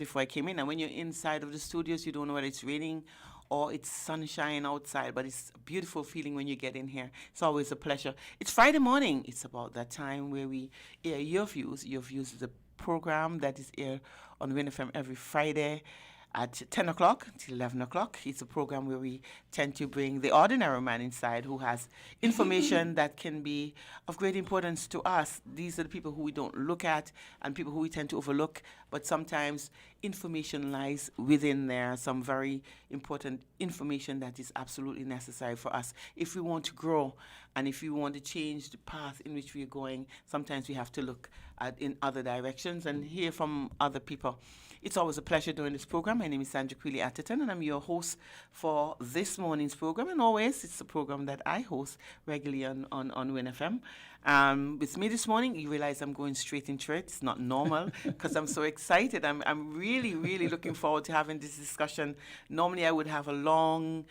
before I came in. And when you're inside of the studios, you don't know whether it's raining or it's sunshine outside, but it's a beautiful feeling when you get in here. It's always a pleasure. It's Friday morning. It's about that time where we air your views. Your views is a program that is aired on WINN FM every Friday at 10 o'clock to 11 o'clock. It's a program where we tend to bring the ordinary man inside who has information that can be of great importance to us. These are the people who we don't look at and people who we tend to overlook, but sometimes information lies within there, some very important information that is absolutely necessary for us. If we want to grow and if we want to change the path in which we are going, sometimes we have to look at in other directions and hear from other people. It's always a pleasure doing this program. My name is Sandra Quilly Atherton, and I'm your host for this morning's program. And always, it's a program that I host regularly on WINN FM. With me this morning, you realize I'm going straight into it. It's not normal because I'm so excited. I'm really, really looking forward to having this discussion. Normally, I would have a long,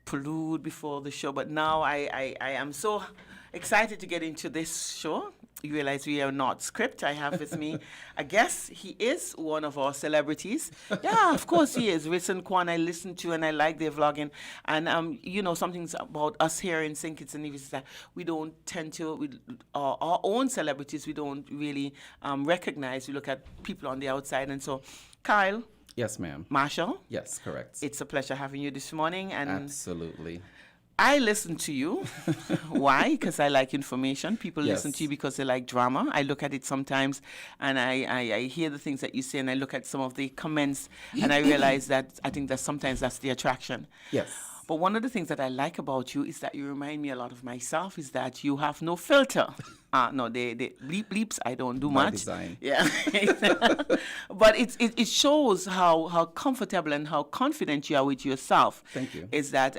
prelude before the show, but now I am so excited to get into this show. You realize we are not script. I have with me a guest. He is one of our celebrities. Yeah, of course he is. Wilson Kwan, I listen to and I like their vlogging. And, something about us here in St Kitts and Nevis is that we don't tend to, our own celebrities, we don't really recognize. We look at people on the outside. And so, Kyle. Yes, ma'am. Marshall. Yes, correct. It's a pleasure having you this morning. And absolutely. I listen to you. Why? Because I like information. People Yes. listen to you because they like drama. I look at it sometimes and I hear the things that you say and I look at some of the comments and I realize that I think that sometimes that's the attraction. Yes. But one of the things that I like about you is that you remind me a lot of myself, is that you have no filter. No, the bleeps, I don't do By much. design. Yeah. But it shows how comfortable and how confident you are with yourself. Thank you. Is that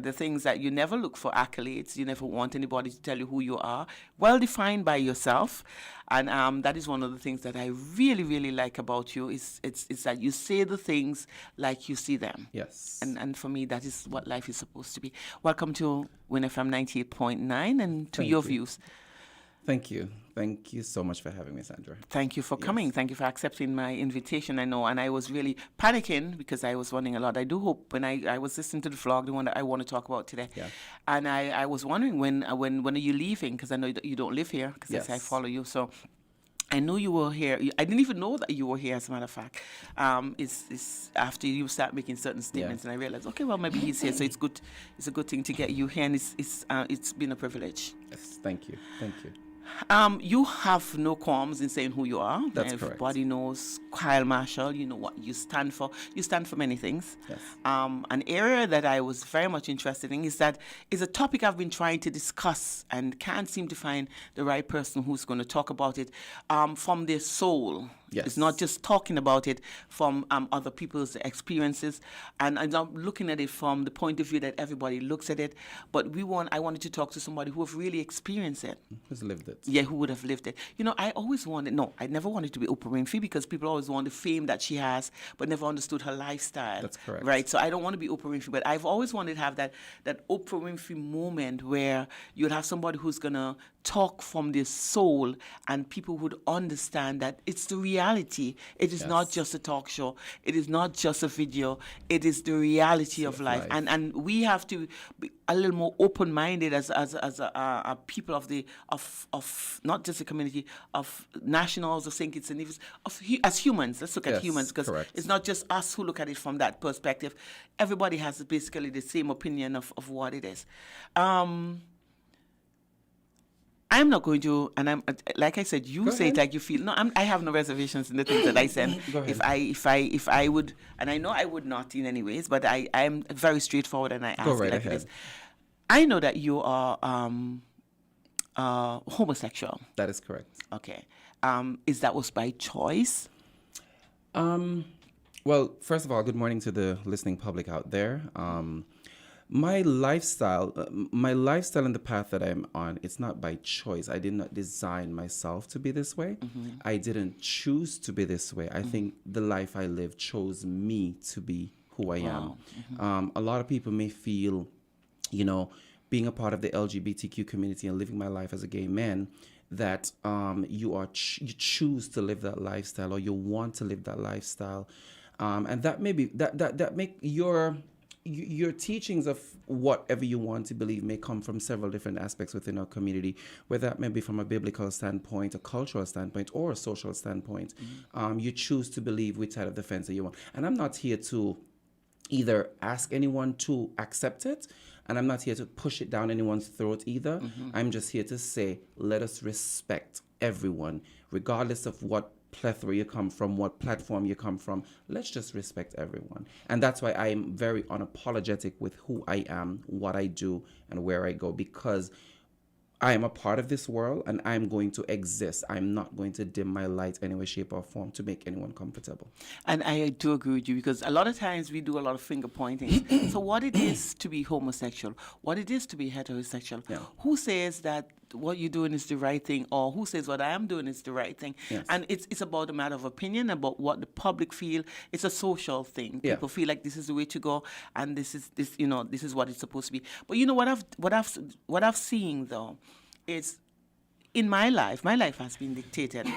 the things that you never look for accolades. You never want anybody to tell you who you are. Well defined by yourself. And that is one of the things that I really, really like about you is that you say the things like you see them. Yes. And for me, that is what life is supposed to be. Welcome to WINN FM 98.9 and to Thank your you. views. Thank you. Thank you so much for having me, Sandra. Thank you for coming. Thank you for accepting my invitation. I know, and I was really panicking because I was wondering a lot. I do hope when I was listening to the vlog, the one that I want to talk about today, Yeah. and I was wondering when are you leaving? Because I know you don't live here because Yes. I follow you. So I knew you were here. I didn't even know that you were here, as a matter of fact. It's after you start making certain statements, and I realized, okay, well, maybe he's here, so it's good. It's a good thing to get you here, and it's been a privilege. Yes. Thank you. Thank you. You have no qualms in saying who you are. That's correct. Everybody knows Kyle Marshall. You know what you stand for. You stand for many things. Yes. An area that I was very much interested in is a topic I've been trying to discuss and can't seem to find the right person who's going to talk about it from their soul. Yes. It's not just talking about it from other people's experiences, and I'm not looking at it from the point of view that everybody looks at it. But I wanted to talk to somebody who have really experienced it. Who's lived it? Yeah, who would have lived it. I never wanted to be Oprah Winfrey because people always want the fame that she has, but never understood her lifestyle. That's correct. Right, so I don't want to be Oprah Winfrey, but I've always wanted to have that Oprah Winfrey moment where you'd have somebody who's going to talk from their soul and people would understand that it's the reality. It is not just a talk show. It is not just a video. It is the reality of life. And we have to be a little more open-minded as a people of not just the community, of nationals of St. Kitts and Nevis, as humans. Let's look at humans, because it's not just us who look at it from that perspective. Everybody has basically the same opinion of what it is. I'm not going to, and I'm like I said, you say it like you feel. No, I have no reservations in the things that I said. If I would, and I know I would not in any ways, but I'm very straightforward and I ask Go right like ahead. this. I know that you are homosexual. That is correct. Okay. Is that was by choice? Well, first of all, good morning to the listening public out there. My lifestyle and the path that I'm on, it's not by choice. I did not design myself to be this way. Mm-hmm. I didn't choose to be this way. I think the life I live chose me to be who I am. Mm-hmm. A lot of people may feel, being a part of the LGBTQ community and living my life as a gay man, that you choose to live that lifestyle, or you want to live that lifestyle, and that maybe that make your teachings of whatever you want to believe may come from several different aspects within our community, whether that may be from a biblical standpoint, a cultural standpoint, or a social standpoint. You choose to believe which side of the fence that you want. And I'm not here to either ask anyone to accept it, and I'm not here to push it down anyone's throat either. I'm just here to say, let us respect everyone, regardless of what plethora you come from, what platform you come from. Let's just respect everyone. And that's why I'm very unapologetic with who I am, what I do, and where I go, because I am a part of this world and I'm going to exist. I'm not going to dim my light any way, shape, or form to make anyone comfortable. And I do agree with you, because a lot of times we do a lot of finger pointing. So what it is to be homosexual, what it is to be heterosexual, who says that what you're doing is the right thing, or who says what I am doing is the right thing? Yes. And it's about a matter of opinion, about what the public feel. It's a social thing. People feel like this is the way to go, and this is what it's supposed to be. But you know what I've seen though is, in my life has been dictated.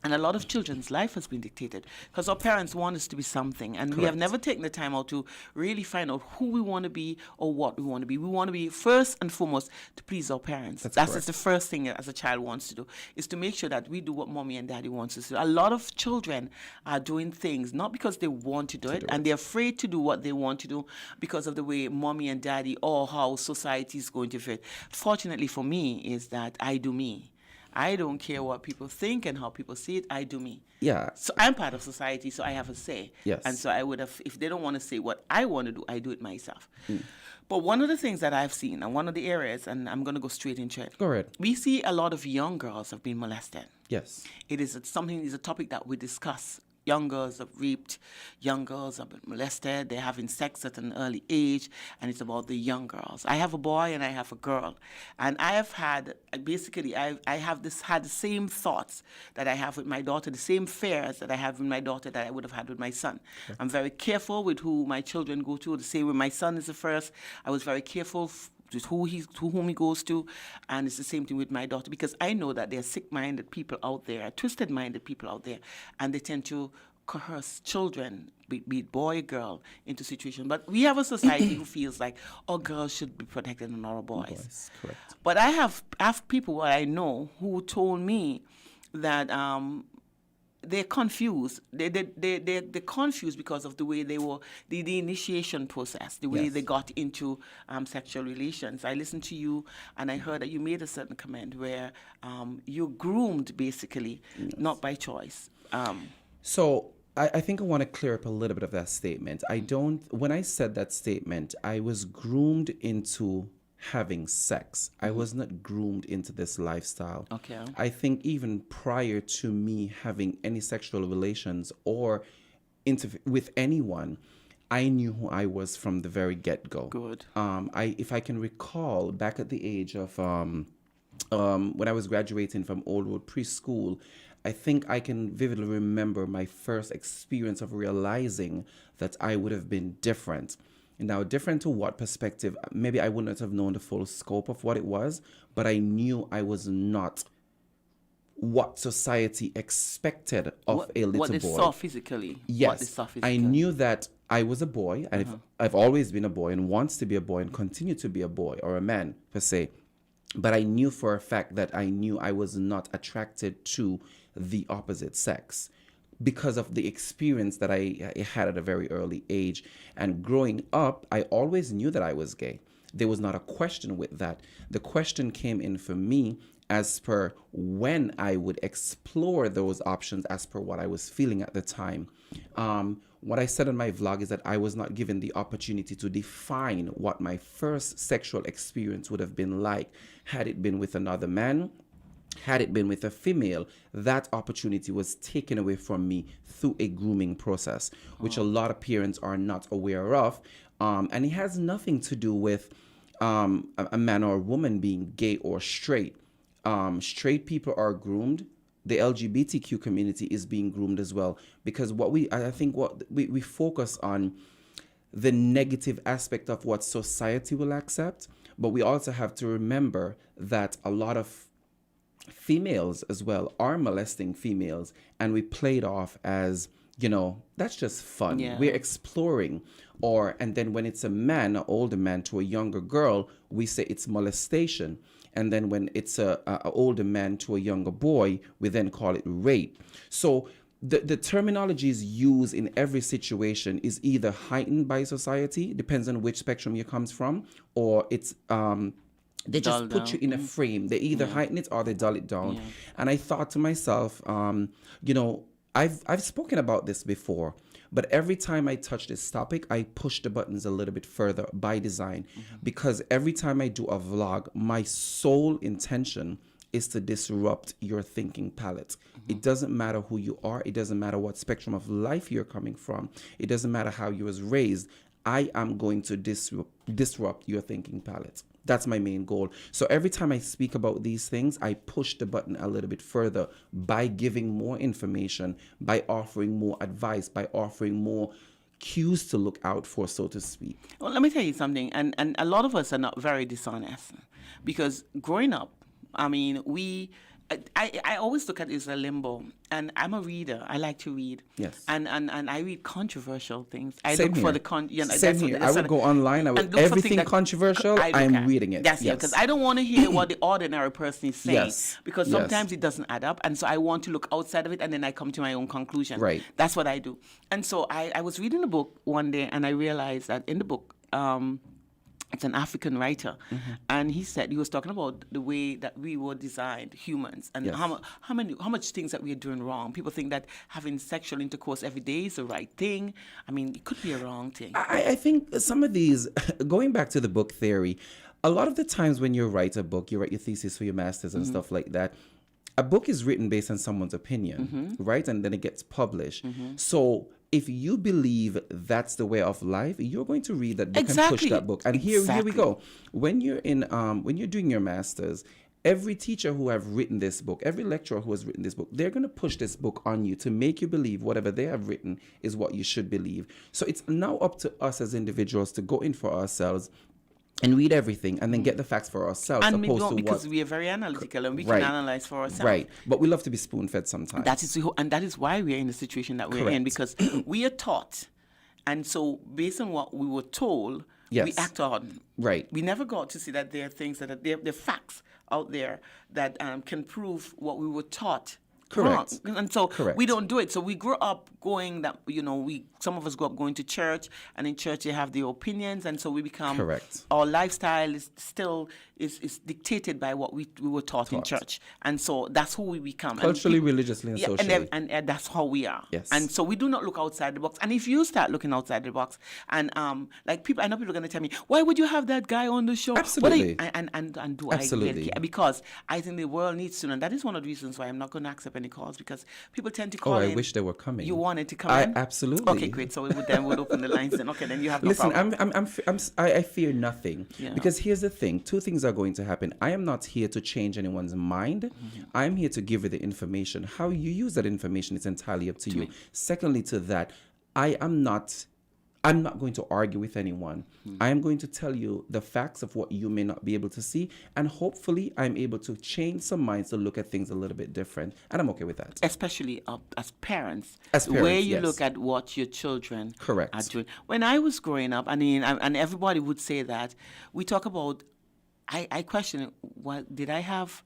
And a lot of children's life has been dictated because our parents want us to be something, and we have never taken the time out to really find out who we want to be or what we want to be. We want to be, first and foremost, to please our parents. That's just the first thing as a child wants to do, is to make sure that we do what mommy and daddy wants us to do. A lot of children are doing things not because they want to do it, and they're afraid to do what they want to do because of the way mommy and daddy or how society is going to fit. Fortunately for me is that I do me. I don't care what people think and how people see it. I do me. Yeah. So I'm part of society, so I have a say. Yes. And so I would have, if they don't want to say what I want to do, I do it myself. But one of the things that I've seen, and one of the areas, and I'm going to go straight into it. Go ahead. We see a lot of young girls have been molested. Yes. It's a topic that we discuss. Young girls are raped, young girls are molested, they're having sex at an early age, and it's about the young girls. I have a boy and I have a girl, and I have had, basically, I have had the same thoughts that I have with my daughter, the same fears that I have with my daughter that I would have had with my son. Okay. I'm very careful with who my children go to. The same with my son is the first. I was very careful with whom he goes to, and it's the same thing with my daughter, because I know that there are sick-minded people out there, twisted-minded people out there, and they tend to coerce children, be it boy or girl, into situations. But we have a society who feels like all girls should be protected and all boys. Correct. But I have people who I know who told me that they're confused. They're confused because of the way they were, the initiation process, the way they got into sexual relations. I listened to you, and I heard that you made a certain comment where you're groomed, basically, not by choice. So I think I want to clear up a little bit of that statement. When I said that statement, I was groomed into having sex. I was not groomed into this lifestyle. Okay. I think even prior to me having any sexual relations or with anyone, I knew who I was from the very get-go. Good. If I can recall, back at the age of when I was graduating from Old Road Preschool, I think I can vividly remember my first experience of realizing that I would have been different. Now, different to what perspective? Maybe I wouldn't have known the full scope of what it was, but I knew I was not what society expected of a little boy. What they saw physically. Yes. What they saw physically. I knew that I was a boy, and I've always been a boy and wants to be a boy and continue to be a boy or a man, per se. But I knew for a fact that I knew I was not attracted to the opposite sex, because of the experience that I had at a very early age. And growing up, I always knew that I was gay. There was not a question with that. The question came in for me as per when I would explore those options as per what I was feeling at the time. What I said in my vlog is that I was not given the opportunity to define what my first sexual experience would have been like. Had it been with another man, had it been with a female, that opportunity was taken away from me through a grooming process, which a lot of parents are not aware of. And it has nothing to do with a man or a woman being gay or straight. Straight people are groomed. The LGBTQ community is being groomed as well, because I think we focus on the negative aspect of what society will accept, but we also have to remember that a lot of females as well are molesting females, and we play it off as, that's just fun. Yeah. We're exploring. And then when it's a man, an older man to a younger girl, we say it's molestation. And then when it's a older man to a younger boy, we then call it rape. So the terminologies used in every situation is either heightened by society, depends on which spectrum you comes from, or it's they just put you in a frame. They either heighten it or they dull it down. And I thought to myself, I've spoken about this before, but every time I touch this topic, I push the buttons a little bit further by design, because every time I do a vlog, my sole intention is to disrupt your thinking palette. It doesn't matter who you are. It doesn't matter what spectrum of life you're coming from. It doesn't matter how you was raised. I am going to disrupt your thinking palette. That's my main goal. So every time I speak about these things, I push the button a little bit further by giving more information, by offering more advice, by offering more cues to look out for, so to speak. Well, let me tell you something. And a lot of us are not very dishonest, because growing up, I mean, I always look at it as a limbo, and I'm a reader. I like to read. Yes. And I read controversial things. I Same look here. for the Same here. I would go online. I would everything controversial. I'm reading it. That's it, because I don't want to hear what the ordinary person is saying. Yes. Because sometimes it doesn't add up, and so I want to look outside of it, and then I come to my own conclusion. Right. That's what I do. And so I was reading a book one day, and I realized that in the book, it's an African writer, and he was talking about the way that we were designed, humans, and how much things that we are doing wrong. People think that having sexual intercourse every day is the right thing. I mean, it could be a wrong thing. I think some of these, going back to the book theory, a lot of the times when you write a book, you write your thesis for your master's and stuff like that, a book is written based on someone's opinion, right? And then it gets published. So if you believe that's the way of life, you're going to read that book and push that book. And here we go. When you're doing your master's, every teacher who have written this book, every lecturer who has written this book, they're going to push this book on you to make you believe whatever they have written is what you should believe. So it's now up to us as individuals to go in for ourselves and read everything and then get the facts for ourselves. And because we are very analytical and we can analyze for ourselves. Right. But we love to be spoon-fed sometimes. That is why we're in the situation that we're in, because we are taught. And so based on what we were told, we act on. Right. We never got to see that there are things that there are facts out there that can prove what we were taught. Correct. Wrong. And so we don't do it. So we grew up going that, some of us grew up going to church, and in church they have their opinions, and so we become, our lifestyle is still is dictated by what we were taught in church. And so that's who we become. Culturally, religiously, and socially. And that's how we are. Yes. And so we do not look outside the box. And if you start looking outside the box, and like people, I know people are going to tell me, why would you have that guy on the show? Absolutely. And do Absolutely. I really care? Because I think the world needs to know. And that is one of the reasons why I'm not going to accept any calls, because people tend to call in. I wish they were coming. You wanted to come in? Absolutely. Okay, great. So we'll open the lines then. Okay, then you have no Listen, problem. I fear nothing. Because here's the thing. Two things are going to happen. I am not here to change anyone's mind. I'm here to give you the information. How you use that information is entirely up to you. Secondly to that, I'm not going to argue with anyone. I am going to tell you the facts of what you may not be able to see, and hopefully I'm able to change some minds to look at things a little bit different, and I'm okay with that. Especially as parents. Where you look at what your children Correct. are doing. When I was growing up, I mean, and everybody would say that, we talk about, I question, did I have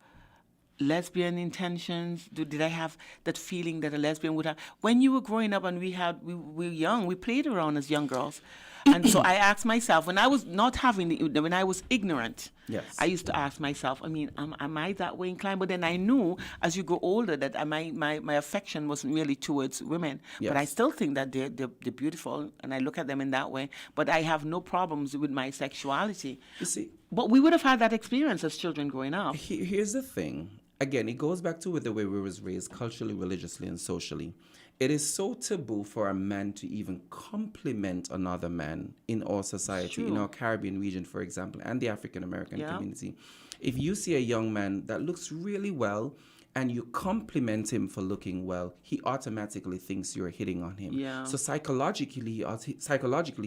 lesbian intentions? Did I have that feeling that a lesbian would have? When you were growing up and we were young, we played around as young girls. And so I asked myself, when I was when I was ignorant, I used to ask myself, I mean, am I that way inclined? But then I knew as you grow older that my affection wasn't really towards women. But I still think that they're beautiful, and I look at them in that way. But I have no problems with my sexuality. You see, but we would have had that experience as children growing up. Here's the thing. Again, it goes back to the way we was raised culturally, religiously, and socially. It is so taboo for a man to even compliment another man in our society, in our Caribbean region, for example, and the African American community. If you see a young man that looks really well and you compliment him for looking well, he automatically thinks you're hitting on him. Yeah. So psychologically,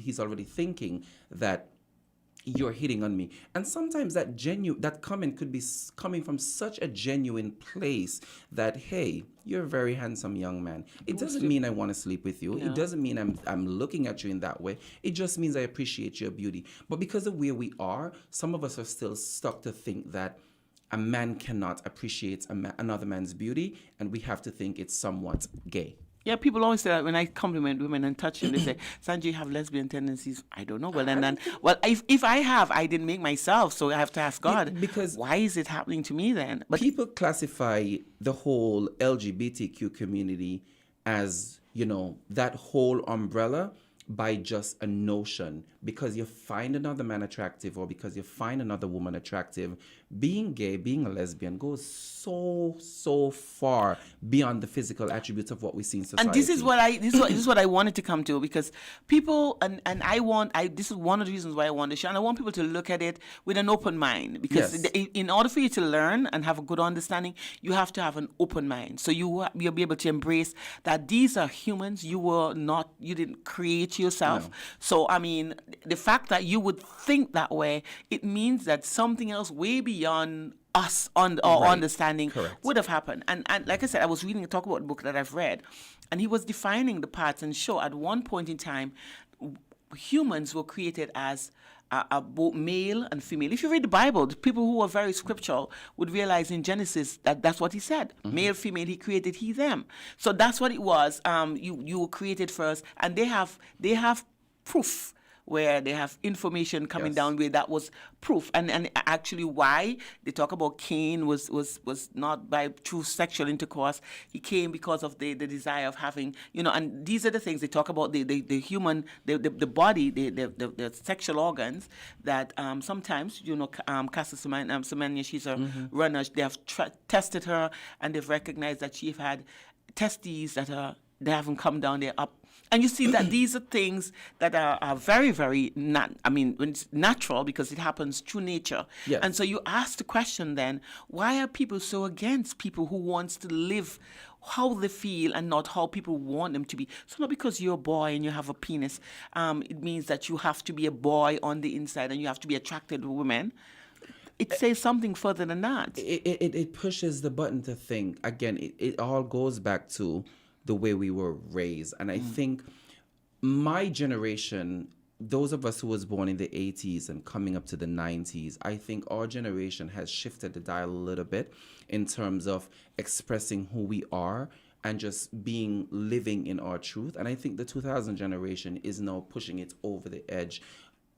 he's already thinking that you're hitting on me. And sometimes that comment could be coming from such a genuine place that, hey, you're a very handsome young man. It doesn't mean I want to sleep with you. Yeah. It doesn't mean I'm looking at you in that way. It just means I appreciate your beauty. But because of where we are, some of us are still stuck to think that a man cannot appreciate another man's beauty, and we have to think it's somewhat gay. Yeah, people always say that when I compliment women and touch them, they say, Sanjay, you have lesbian tendencies. I don't know. Well, if I have, I didn't make myself, so I have to ask God, because why is it happening to me then? But people classify the whole LGBTQ community as, that whole umbrella by just a notion. Because you find another man attractive or because you find another woman attractive, being gay, being a lesbian goes so far beyond the physical attributes of what we see in society. And this is what I wanted to come to, because people this is one of the reasons why I want to share, and I want people to look at it with an open mind, because Yes. in order for you to learn and have a good understanding, you have to have an open mind. So you'll be able to embrace that these are humans. You didn't create yourself. No. So I mean, the fact that you would think that way, it means that something else way beyond us or Right. understanding Correct. would have happened. And like I said, I was talk about a book that I've read, and he was defining the parts and show at one point in time, humans were created as both male and female. If you read the Bible, the people who are very scriptural would realize in Genesis that that's what he said. Mm-hmm. Male, female, he created he, them. So that's what it was. You were created first, and they have proof where they have information coming Yes. down where that was proof. And actually why they talk about Cain was not by true sexual intercourse. He came because of the desire of having, and these are the things they talk about, the human, the body, the sexual organs that sometimes, Casa Semenya, she's a runner, they have tested her and they've recognized that she had testes that they haven't come down, they're up. And you see that these are things that are very, very when it's natural, because it happens through nature. Yes. And so you ask the question then, why are people so against people who wants to live how they feel and not how people want them to be? So not because you're a boy and you have a penis, it means that you have to be a boy on the inside and you have to be attracted to women. It says something further than that. It pushes the button to think. Again, it all goes back to the way we were raised. And I think my generation, those of us who was born in the 80s and coming up to the 90s, I think our generation has shifted the dial a little bit in terms of expressing who we are and just living in our truth. And I think the 2000 generation is now pushing it over the edge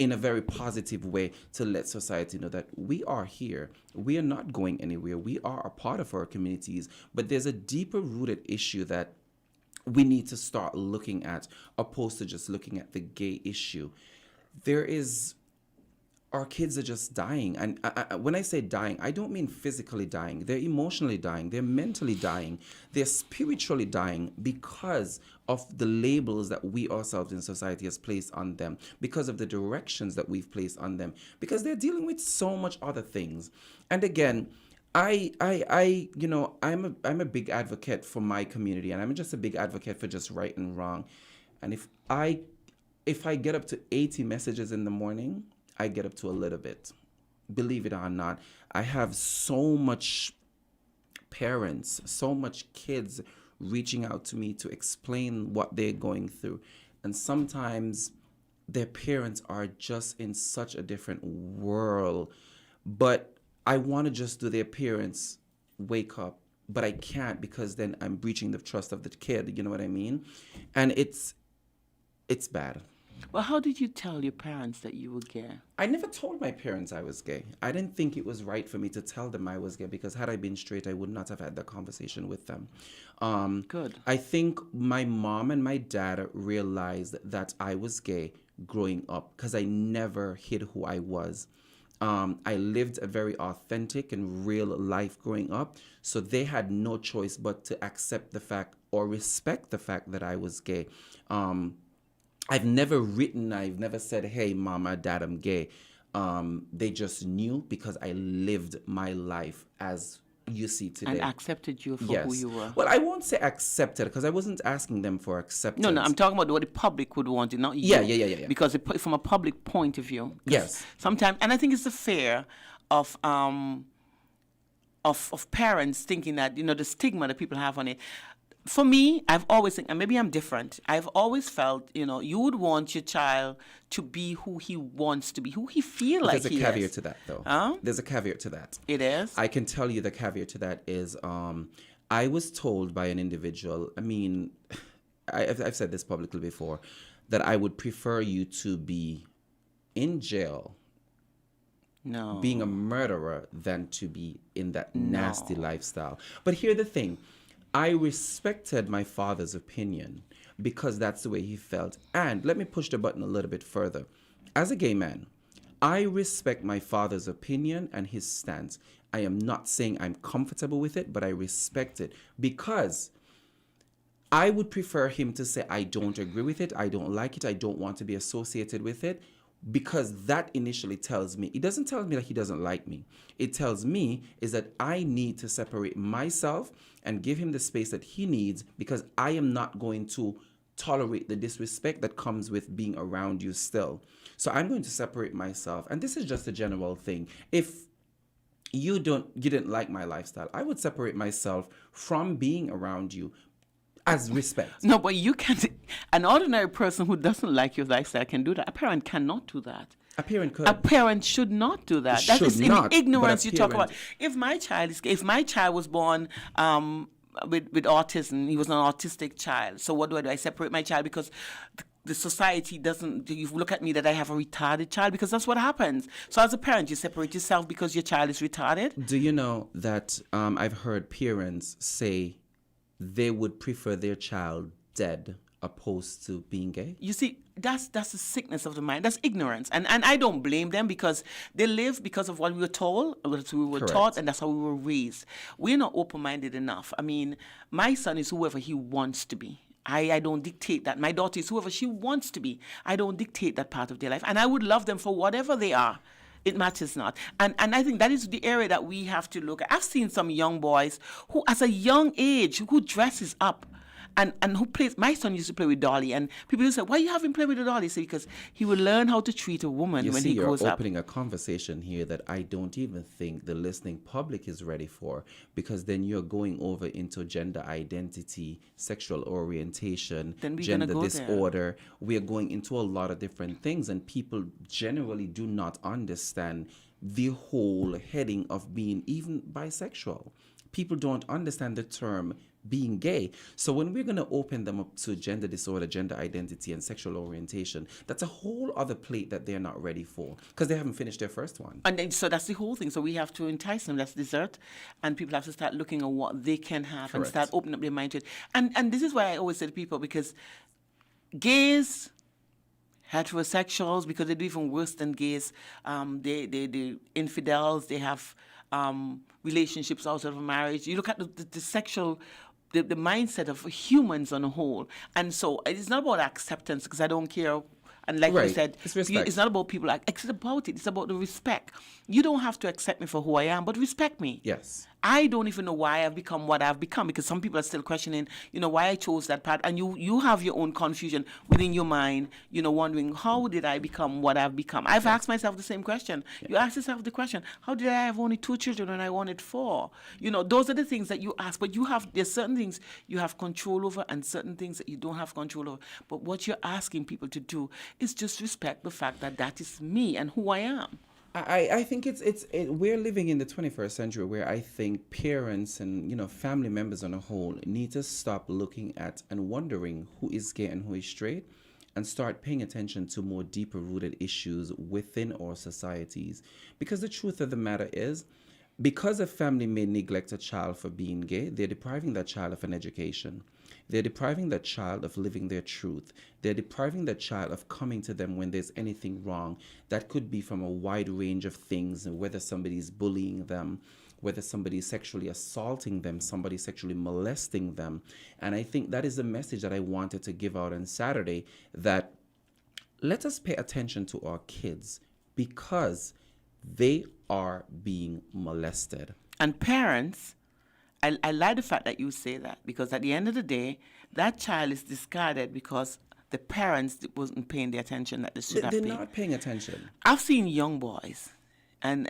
in a very positive way to let society know that we are here. We are not going anywhere. We are a part of our communities, but there's a deeper rooted issue that we need to start looking at, opposed to just looking at the gay issue. Our kids are just dying. And when I say dying, I don't mean physically dying. They're emotionally dying. They're mentally dying. They're spiritually dying because of the labels that we ourselves in society has placed on them, because of the directions that we've placed on them, because they're dealing with so much other things. And again, I'm a big advocate for my community, and I'm just a big advocate for just right and wrong. And if I get up to 80 messages in the morning, I get up to a little bit. Believe it or not, I have so much parents, so much kids reaching out to me to explain what they're going through. And sometimes their parents are just in such a different world. But I want to just do their parents wake up, but I can't, because then I'm breaching the trust of the kid. You know what I mean? And it's bad. Well, how did you tell your parents that you were gay? I never told my parents I was gay. I didn't think it was right for me to tell them I was gay, because had I been straight, I would not have had that conversation with them. Good. I think my mom and my dad realized that I was gay growing up, because I never hid who I was. I lived a very authentic and real life growing up, so they had no choice but to accept the fact or respect the fact that I was gay. I've never said, hey, mama, dad, I'm gay. They just knew, because I lived my life as you see today. And accepted you for who Yes. you were. Well, I won't say accepted because I wasn't asking them for acceptance. No, I'm talking about what the public would want, not you. Yeah. Because from a public point of view. 'Cause Yes. Sometimes, and I think it's the fear of parents thinking that, the stigma that people have on it. For me, I've always think, and maybe I'm different. I've always felt, you would want your child to be who he wants to be, who he feel like he is. There's a caveat to that, though. Huh? There's a caveat to that. It is? I can tell you the caveat to that is I was told by an individual, I mean, I've said this publicly before, that I would prefer you to be in jail No. being a murderer than to be in that nasty lifestyle. But here's the thing. I respected my father's opinion because that's the way he felt. And let me push the button a little bit further. As a gay man, I respect my father's opinion and his stance. I am not saying I'm comfortable with it, but I respect it because I would prefer him to say, I don't agree with it, I don't like it, I don't want to be associated with it, because that initially tells me, it doesn't tell me that he doesn't like me. It tells me is that I need to separate myself and give him the space that he needs because I am not going to tolerate the disrespect that comes with being around you still. So I'm going to separate myself. And this is just a general thing. If you didn't like my lifestyle, I would separate myself from being around you as respect. No, but you can't. An ordinary person who doesn't like your lifestyle can do that. A parent cannot do that. A parent could. A parent should not do that. That is in not, ignorance but a you talk parent- about. If my child was born with autism, he was an autistic child. So what do? I separate my child because the society doesn't. You look at me that I have a retarded child because that's what happens. So as a parent, you separate yourself because your child is retarded. Do you know that I've heard parents say they would prefer their child dead opposed to being gay? You see, that's the sickness of the mind. That's ignorance. And I don't blame them because they live because of what we were told, what we were Correct. taught, and that's how we were raised. We're not open-minded enough. I mean, my son is whoever he wants to be. I don't dictate that. My daughter is whoever she wants to be. I don't dictate that part of their life. And I would love them for whatever they are. It matters not. And I think that is the area that we have to look at. I've seen some young boys who, at a young age, who dresses up and who plays. My son used to play with Dolly, and people used to say, why you have him play with the Dolly? I say, because he will learn how to treat a woman when he grows You're up. opening a conversation here that I don't even think the listening public is ready for, because then you're going over into gender identity, sexual orientation, Then we're gender gonna go there. disorder. We are going into a lot of different things, and people generally do not understand the whole heading of being even bisexual. People don't understand the term being gay. So when we're going to open them up to gender disorder, gender identity, and sexual orientation, that's a whole other plate that they're not ready for because they haven't finished their first one. And then, so that's the whole thing. So we have to entice them. That's dessert. And people have to start looking at what they can have and Correct. start opening up their mind to it. And this is why I always say to people, because gays, heterosexuals, because they do even worse than gays, they infidels, they have relationships outside of marriage. You look at the sexual, the mindset of humans on a whole. And so it's not about acceptance, because I don't care. And like you Right. said, It's respect. it's not about people. It's about it. It's about the respect. You don't have to accept me for who I am, but respect me. Yes. I don't even know why I've become what I've become, because some people are still questioning, why I chose that path. And you have your own confusion within your mind, wondering, how did I become what I've become? I've asked myself the same question. You ask yourself the question, how did I have only 2 children when I wanted 4? Those are the things that you ask, but there's certain things you have control over and certain things that you don't have control over. But what you're asking people to do is just respect the fact that that is me and who I am. I think we're living in the 21st century where I think parents and family members on a whole need to stop looking at and wondering who is gay and who is straight, and start paying attention to more deeper rooted issues within our societies. Because the truth of the matter is, because a family may neglect a child for being gay, they're depriving that child of an education. They're depriving that child of living their truth. They're depriving that child of coming to them when there's anything wrong. That could be from a wide range of things, whether somebody's bullying them, whether somebody's sexually assaulting them, somebody sexually molesting them. And I think that is the message that I wanted to give out on Saturday, that let us pay attention to our kids because they are being molested. And parents, I like the fact that you say that, because at the end of the day, that child is discarded because the parents wasn't paying the attention that they should have They're paid. not paying attention. I've seen young boys, and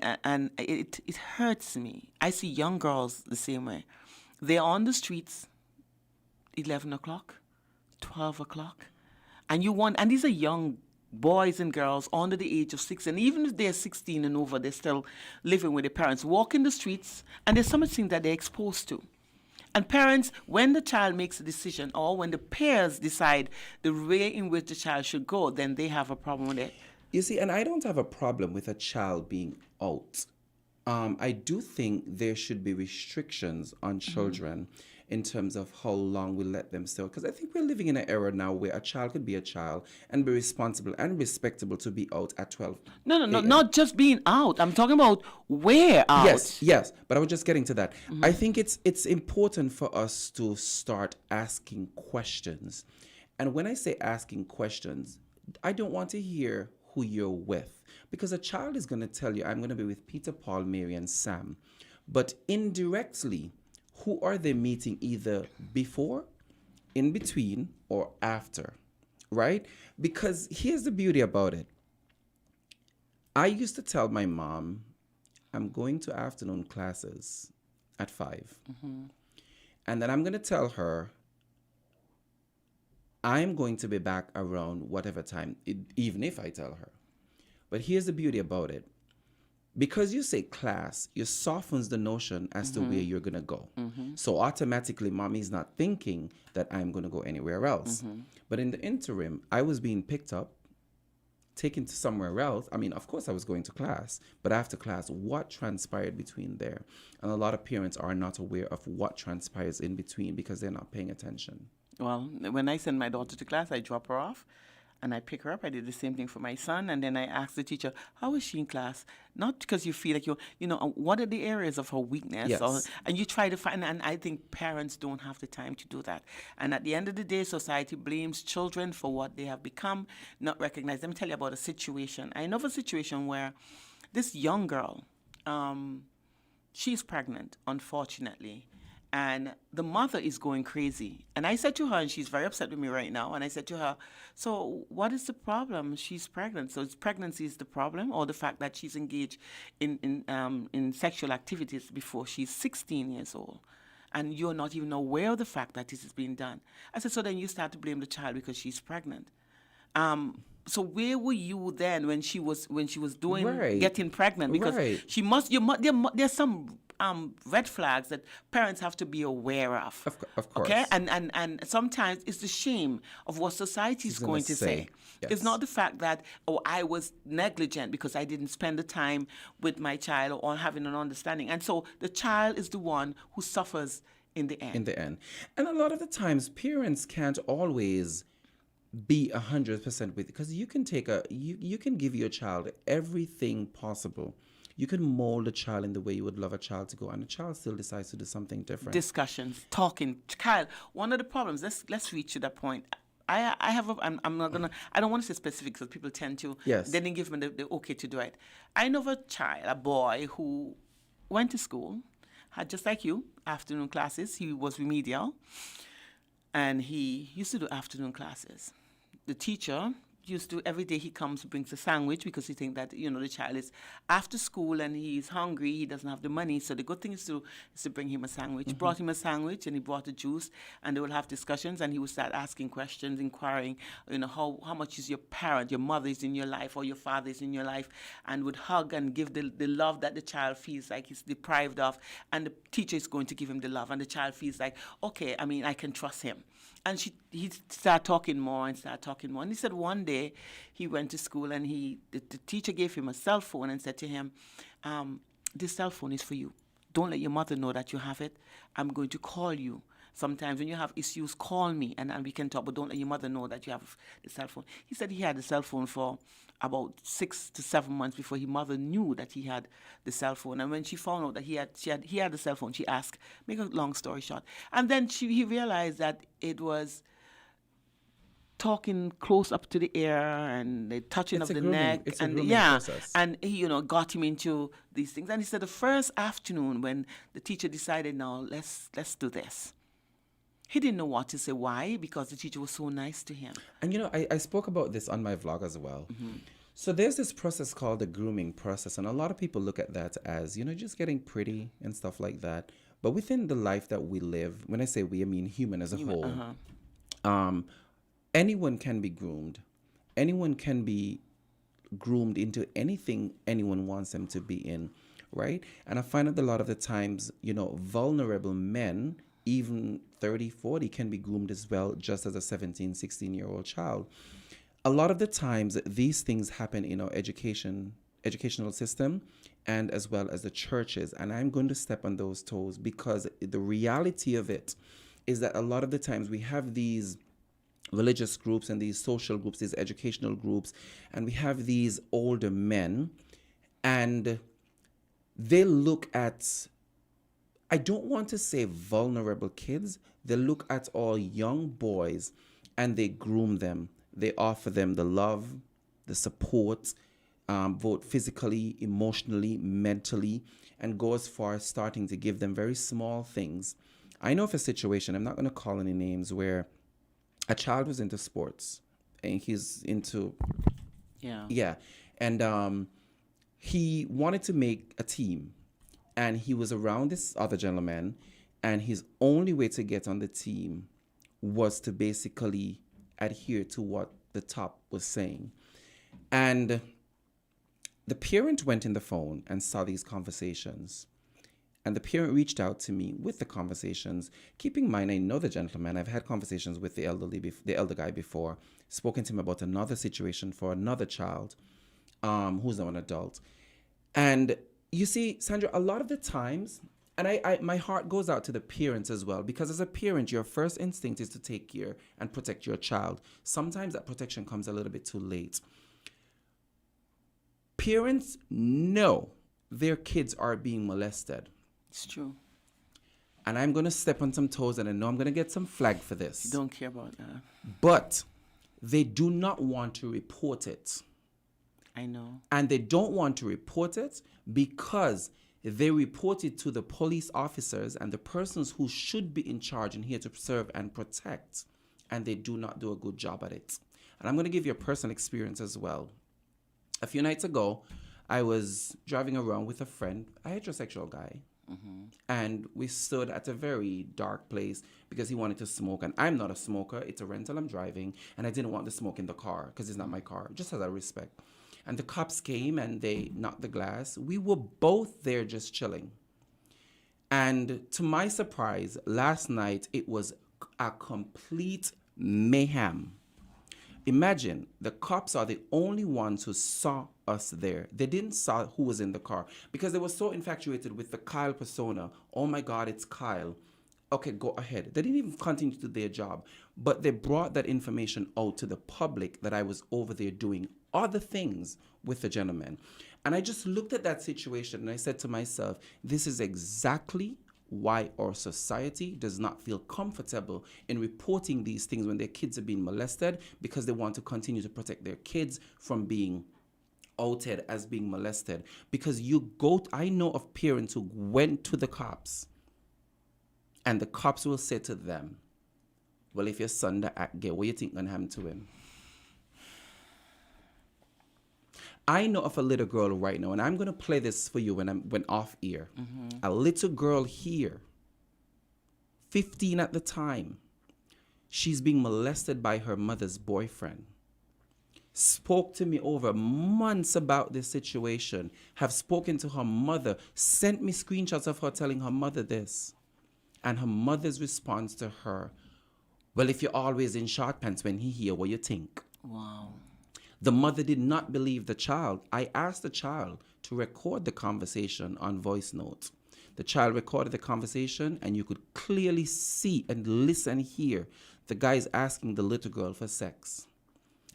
it hurts me. I see young girls the same way. They're on the streets, 11 o'clock, 12 o'clock, and these are young boys and girls under the age of 6, and even if they're 16 and over, they're still living with their parents, walking the streets, and there's so much things that they're exposed to. And parents, when the child makes a decision, or when the peers decide the way in which the child should go, then they have a problem with it. You see, and I don't have a problem with a child being out. I do think there should be restrictions on children in terms of how long we let them stay. Because I think we're living in an era now where a child could be a child and be responsible and respectable to be out at 12. No, not just being out. I'm talking about where out. Yes. But I was just getting to that. I think it's important for us to start asking questions. And when I say asking questions, I don't want to hear who you're with. Because a child is going to tell you, I'm going to be with Peter, Paul, Mary, and Sam. But indirectly, who are they meeting either before, in between, or after, right? Because here's the beauty about it. I used to tell my mom, I'm going to afternoon classes at 5. And then I'm going to tell her, I'm going to be back around whatever time, even if I tell her. But here's the beauty about it. Because you say class, you softens the notion as to where you're going to go. So automatically, mommy's not thinking that I'm going to go anywhere else. But in the interim, I was being picked up, taken to somewhere else. I mean, of course, I was going to class. But after class, what transpired between there? And a lot of parents are not aware of what transpires in between because they're not paying attention. Well, when I send my daughter to class, I drop her off and I pick her up. I did the same thing for my son. And then I ask the teacher, how is she in class? Not because you feel like what are the areas of her weakness? Yes. And you try to find, and I think parents don't have the time to do that. And at the end of the day, society blames children for what they have become, not recognized. Let me tell you about a situation. I know of a situation where this young girl, she's pregnant, unfortunately. And the mother is going crazy. And I said to her, and she's very upset with me right now, and I said to her, so what is the problem? She's pregnant. So pregnancy is the problem, or the fact that she's engaged in sexual activities before she's 16 years old. And you're not even aware of the fact that this is being done. I said, so then you start to blame the child because she's pregnant. So where were you then when she was doing getting pregnant? Because she must. There's some red flags that parents have to be aware of. Of course. Okay, and sometimes it's the shame of what society is going to say. Yes. It's not the fact that I was negligent because I didn't spend the time with my child or having an understanding, and so the child is the one who suffers in the end. And a lot of the times, parents can't always be 100% with it, because you can you can give your child everything possible. You can mold a child in the way you would love a child to go, and a child still decides to do something different. Discussions, talking. Kyle, one of the problems, let's reach to that point. I'm not gonna, I don't want to say specific because people tend to, Yes. They didn't give me the okay to do it. I know of a child, a boy who went to school, had just like you, afternoon classes. He was remedial, and he used to do afternoon classes. The teacher used to, every day he comes, brings a sandwich because he thinks that, the child is after school and he's hungry, he doesn't have the money. So the good thing is to bring him a sandwich. Brought him a sandwich and he brought a juice, and they will have discussions, and he would start asking questions, inquiring, how much is your parent, your mother is in your life, or your father is in your life, and would hug and give the love that the child feels like he's deprived of, and the teacher is going to give him the love, and the child feels like, okay, I can trust him. And he started talking more. And he said one day he went to school, and the teacher gave him a cell phone and said to him, this cell phone is for you. Don't let your mother know that you have it. I'm going to call you. Sometimes when you have issues, call me and we can talk, but don't let your mother know that you have the cell phone. He said he had the cell phone for about 6 to 7 months before his mother knew that he had the cell phone. And when she found out that he had the cell phone, she asked, make a long story short. And then he realized that it was talking close up to the ear and the touching It's of a the grooming. neck, It's a and grooming yeah, process. and he, got him into these things. And he said the first afternoon when the teacher decided, now let's do this. He didn't know what to say. Why? Because the teacher was so nice to him. And I spoke about this on my vlog as well. So there's this process called the grooming process, and a lot of people look at that as, just getting pretty and stuff like that. But within the life that we live, when I say we, I mean human as a whole, anyone can be groomed. Anyone can be groomed into anything anyone wants them to be in, right? And I find that a lot of the times, vulnerable men, even 30, 40, can be groomed as well, just as a 17, 16-year-old child. A lot of the times, these things happen in our educational system and as well as the churches. And I'm going to step on those toes because the reality of it is that a lot of the times we have these religious groups and these social groups, these educational groups, and we have these older men, and they look at, I don't want to say vulnerable kids, they look at all young boys and they groom them. They offer them the love, the support, both physically, emotionally, mentally, and go as far as starting to give them very small things. I know of a situation, I'm not going to call any names, where a child was into sports and he's into, and he wanted to make a team, and he was around this other gentleman, and his only way to get on the team was to basically adhere to what the top was saying. And the parent went in the phone and saw these conversations. And the parent reached out to me with the conversations. Keeping in mind, I know the gentleman. I've had conversations with the elder guy before, spoken to him about another situation for another child who's now an adult. And you see, Sandra, a lot of the times, and I my heart goes out to the parents as well, because as a parent, your first instinct is to take care and protect your child. Sometimes that protection comes a little bit too late. Parents know their kids are being molested. It's true. And I'm going to step on some toes, and I know I'm going to get some flag for this. You don't care about that. But they do not want to report it. I know. And they don't want to report it because they report it to the police officers and the persons who should be in charge and here to serve and protect. And they do not do a good job at it. And I'm going to give you a personal experience as well. A few nights ago, I was driving around with a friend, a heterosexual guy. And we stood at a very dark place because he wanted to smoke. And I'm not a smoker. It's a rental I'm driving. And I didn't want to smoke in the car because it's not my car, just as a respect. And the cops came and they knocked the glass. We were both there just chilling. And to my surprise, last night it was a complete mayhem. Imagine the cops are the only ones who saw us there. They didn't saw who was in the car because they were so infatuated with the Kyle persona. Oh my God, it's Kyle. Okay, go ahead. They didn't even continue to do their job, but they brought that information out to the public that I was over there doing other things with the gentleman. And I just looked at that situation and I said to myself, this is exactly why our society does not feel comfortable in reporting these things when their kids are being molested, because they want to continue to protect their kids from being outed as being molested. Because I know of parents who went to the cops and the cops will say to them, well, if your son that act gay, what do you think gonna happen to him? I know of a little girl right now, and I'm going to play this for you when off air. A little girl here, 15 at the time. She's being molested by her mother's boyfriend. Spoke to me over months about this situation. Have spoken to her mother. Sent me screenshots of her telling her mother this. And her mother's response to her, well, if you're always in short pants when he here, what you think? Wow. The mother did not believe the child. I asked the child to record the conversation on voice notes. The child recorded the conversation, and you could clearly see and listen and hear the guys asking the little girl for sex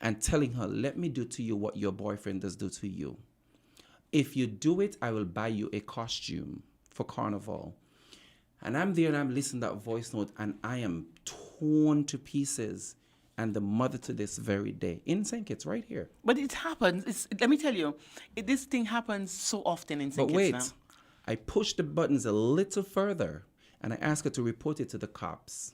and telling her, let me do to you what your boyfriend does do to you. If you do it, I will buy you a costume for carnival. And I'm there and I'm listening to that voice note, and I am torn to pieces and the mother to this very day in St. Kitts, right here. But it happens. Let me tell you, this thing happens so often in St. But Kitts wait, now. I pushed the buttons a little further and I asked her to report it to the cops.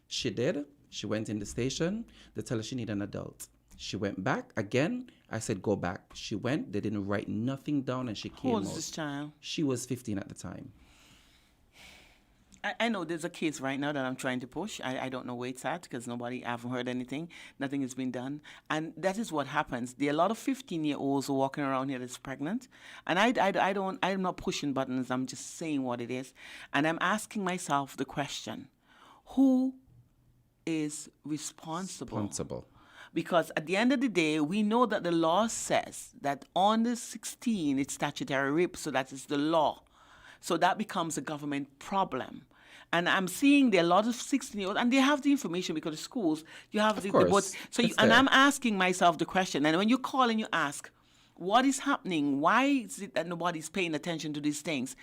She did. She went in the station. They tell her she need an adult. She went back again. I said, go back. She went. They didn't write nothing down and she came How out. old is this child? She was 15 at the time. I know there's a case right now that I'm trying to push. I don't know where it's at because I haven't heard anything. Nothing has been done. And that is what happens. There are a lot of 15-year-olds walking around here that's pregnant. And I'm not pushing buttons. I'm just saying what it is. And I'm asking myself the question, who is responsible? Because at the end of the day, we know that the law says that on the 16, it's statutory rape, so that is the law. So that becomes a government problem. And I'm seeing there are a lot of 16-year-olds, and they have the information because the schools, you have the course, so it's and there. I'm asking myself the question, and when you call and you ask, what is happening? Why is it that nobody's paying attention to these things?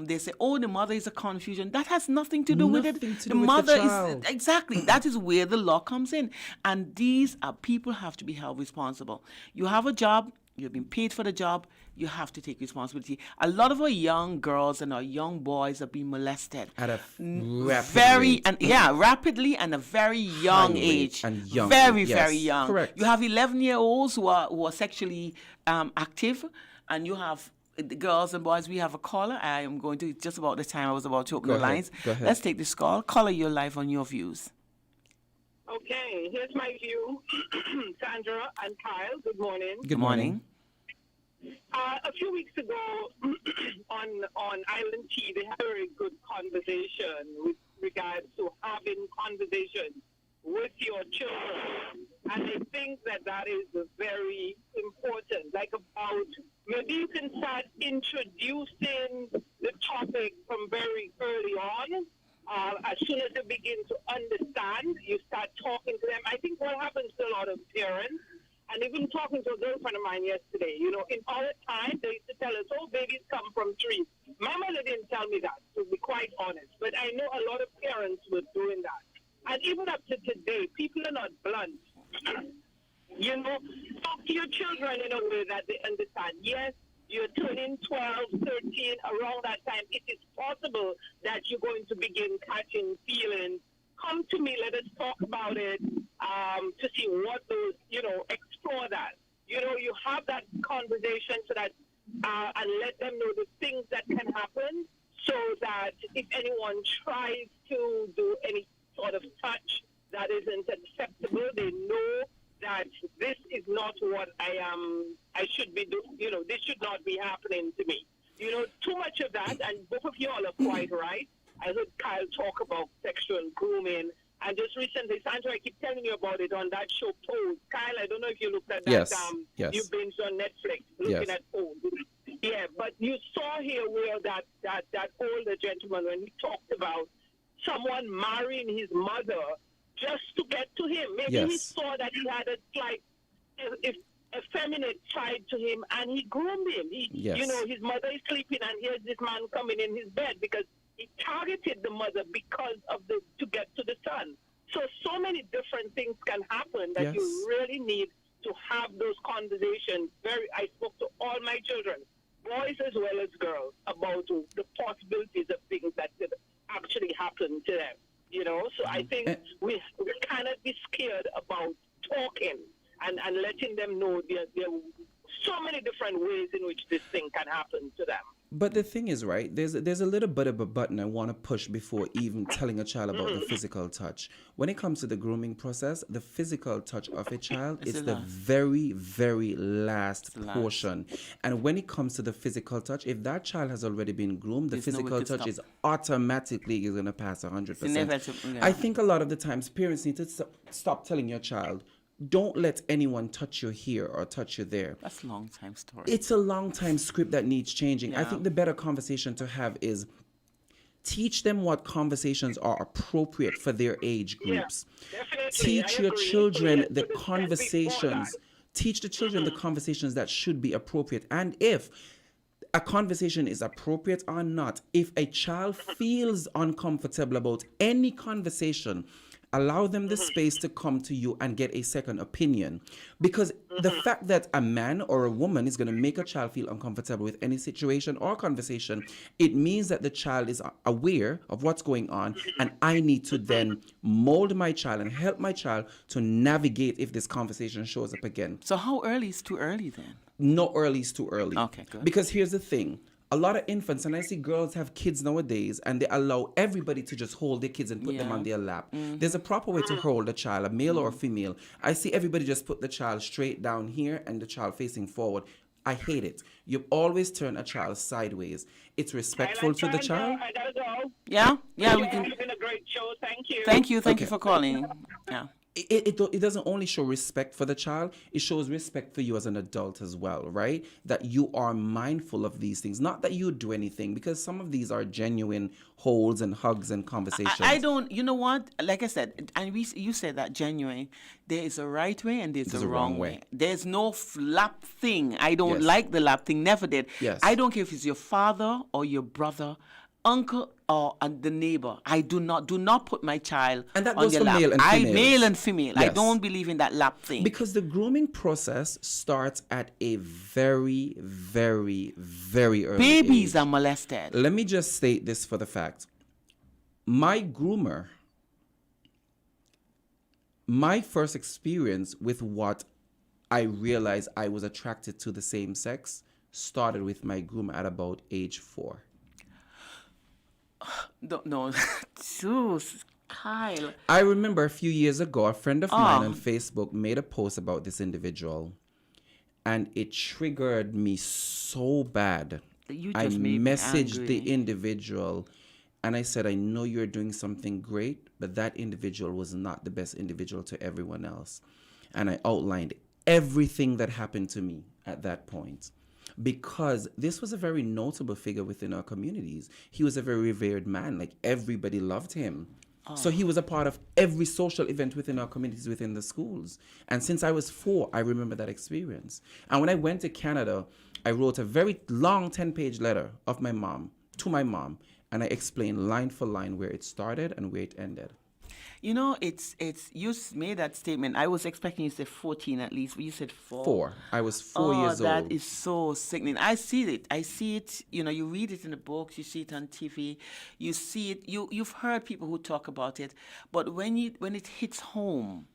They say, oh, the mother is a confusion. That has nothing to do with it. Nothing to The do with the mother child. is, exactly, that is where the law comes in. And these are people have to be held responsible. You have a job, you've been paid for the job, you have to take responsibility. A lot of our young girls and our young boys are being molested. At a rapid very rate. and rapidly and a very young High rate age. and young very age, yes, very young. correct. You have 11-year-olds who are sexually active, and you have the girls and boys. We have a caller. I am going to just about the time I was about to open Go the ahead, lines. go ahead. Let's take this call. Caller, you're live on your views. Okay, here's my view. Sandra and Kyle, good morning. Good morning. A few weeks ago on Island Tea, they had a very good conversation with regards to having conversations with your children. And I think that is very important. Like about, maybe you can start introducing the topic from very early on. As soon as they begin to understand, you start talking to them. I think what happens to a lot of parents, and even talking to a girlfriend of mine yesterday, in our time, they used to tell us, oh, babies come from trees. My mother didn't tell me that, to be quite honest. But I know a lot of parents were doing that. And even up to today, people are not blunt. Talk to your children in a way that they understand. Yes, you're turning 12, 13, around that time. It is possible that you're going to begin catching feelings. Come to me, let us talk about it, to see what those, explore that. You have that conversation so that, and let them know the things that can happen so that if anyone tries to do any sort of touch that isn't acceptable, they know that this is not what I should be doing. This should not be happening to me. Too much of that, and both of you all are quite right. I heard Kyle talk about sexual grooming. And just recently, Sandra, I keep telling you about it on that show, Pose. Kyle, I don't know if you looked at that. Yes, yes. You binged on Netflix, looking Yes. at Pose. Yeah, but you saw here where that older gentleman, when he talked about someone marrying his mother just to get to him. Maybe he Yes. saw that he had a slight, effeminate side to him, and he groomed him. Yes. His mother is sleeping, and here's this man coming in his bed because he targeted the mother because of to get to the son. So many different things can happen that Yes. you really need to have those conversations. I spoke to all my children, boys as well as girls, about the possibilities of things that could actually happen to them. So I think we cannot be scared about talking and letting them know there are so many different ways in which this thing can happen to them. But the thing is, right, there's a little bit of a button I want to push before even telling a child about the physical touch. When it comes to the grooming process, the physical touch of a child It's is the the last. very, very last the last. portion. And when it comes to the physical touch, if that child has already been groomed, the There's no way physical to touch stop. is automatically going to pass 100%. inevitable, yeah. I think a lot of the times parents need to stop telling your child, don't let anyone touch you here or touch you there. That's a long time story. It's a long time script that needs changing. I Yeah. think the better conversation to have is teach them what conversations are appropriate for their age groups. Definitely. Teach I your agree. children Yes, the but it's before conversations. that. Teach the children the conversations that should be appropriate. And if a conversation is appropriate or not, if a child feels uncomfortable about any conversation, Allow them the space to come to you and get a second opinion. Because the fact that a man or a woman is going to make a child feel uncomfortable with any situation or conversation, it means that the child is aware of what's going on, and I need to then mold my child and help my child to navigate if this conversation shows up again. So how early is too early then? No early is too early. Okay, good. Because here's the thing. A lot of infants, and I see girls have kids nowadays, and they allow everybody to just hold their kids and put them on their lap. There's a proper way to hold a child, a male or a female. I see everybody just put the child straight down here and the child facing forward. I hate it. You always turn a child sideways. It's respectful to the child. I gotta go. Yeah, we You're can. doing a great show. Thank you. Thank you Okay. for calling. Yeah. It doesn't only show respect for the child, it shows respect for you as an adult as well, right? That you are mindful of these things. Not that you do anything, because some of these are genuine holds and hugs and conversations. I don't, you know what? Like I said, and you said that genuine. There is a right way and there's a wrong way. There's no lap thing. I don't Yes. like the lap thing. Never did. Yes. I don't care if it's your father or your brother, uncle or the neighbor. I do not put my child And that on goes their for lap. male and females. Male and female. I Yes. don't believe in that lap thing. Because the grooming process starts at a very, very, very early Babies age. are molested. Let me just state this for the fact. My groomer, my first experience with what I realized I was attracted to the same sex started with my groomer at about age 4. No, Zeus, Kyle. I remember a few years ago, a friend of mine on Facebook made a post about this individual, and it triggered me so bad. You I just made me messaged angry. the individual, and I said, I know you're doing something great, but that individual was not the best individual to everyone else. And I outlined everything that happened to me at that point. Because this was a very notable figure within our communities. He was a very revered man. Like, everybody loved him. So he was a part of every social event within our communities, within the schools. And since I was 4, I remember that experience. And when I went to Canada, I wrote a very long 10-page letter to my mom, and I explained line for line where it started and where it ended. You know, it's you made that statement. I was expecting you to say 14 at least, but you said 4. 4. I was 4 years old. That is so sickening. I see it. You know, you read it in the books, you see it on TV, you see it. You've heard people who talk about it, but when it hits home,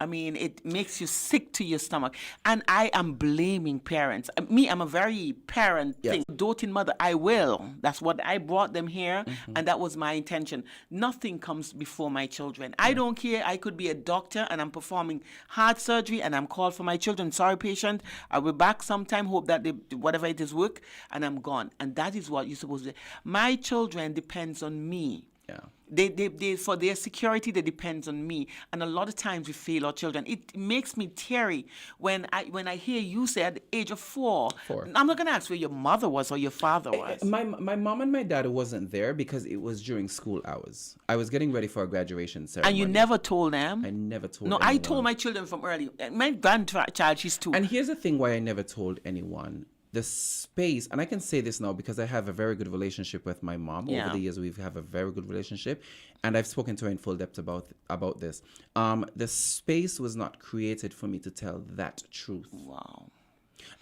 I mean, it makes you sick to your stomach. And I am blaming parents. I'm a very parent thing. Doting mother, I will. That's what I brought them here, and that was my intention. Nothing comes before my children. I don't care. I could be a doctor, and I'm performing heart surgery, and I'm called for my children. Sorry, patient. I'll be back sometime. Hope that whatever it is work, and I'm gone. And that is what you're supposed to do. My children depends on me. Yeah. They for their security, they depends on me, and a lot of times we fail our children. It makes me teary when I hear you say at the age of 4. 4. I'm not gonna ask where your mother was or your father was. My mom and my dad wasn't there because it was during school hours. I was getting ready for a graduation ceremony. And you never told them? I never told No, anyone. I told my children from early. My grandchild, she's 2. And here's the thing why I never told anyone. The space, and I can say this now because I have a very good relationship with my mom. Yeah. Over the years, we have a very good relationship, and I've spoken to her in full depth about this. The space was not created for me to tell that truth. Wow.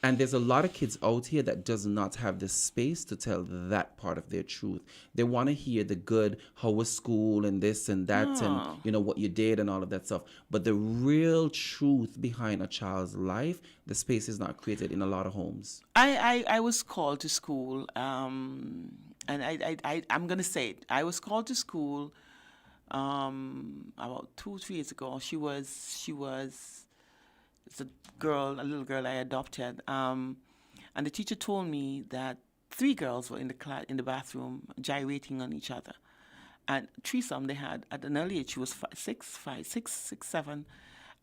And there's a lot of kids out here that does not have the space to tell that part of their truth. They want to hear the good, how was school and this and that and, you know, what you did and all of that stuff. But the real truth behind a child's life, the space is not created in a lot of homes. I was called to school, and I'm going to say it. I was called to school about 2-3 years ago. She was it's a little girl I adopted, and the teacher told me that 3 girls were in the bathroom gyrating on each other, and threesome they had at an early age. She was 6, 7,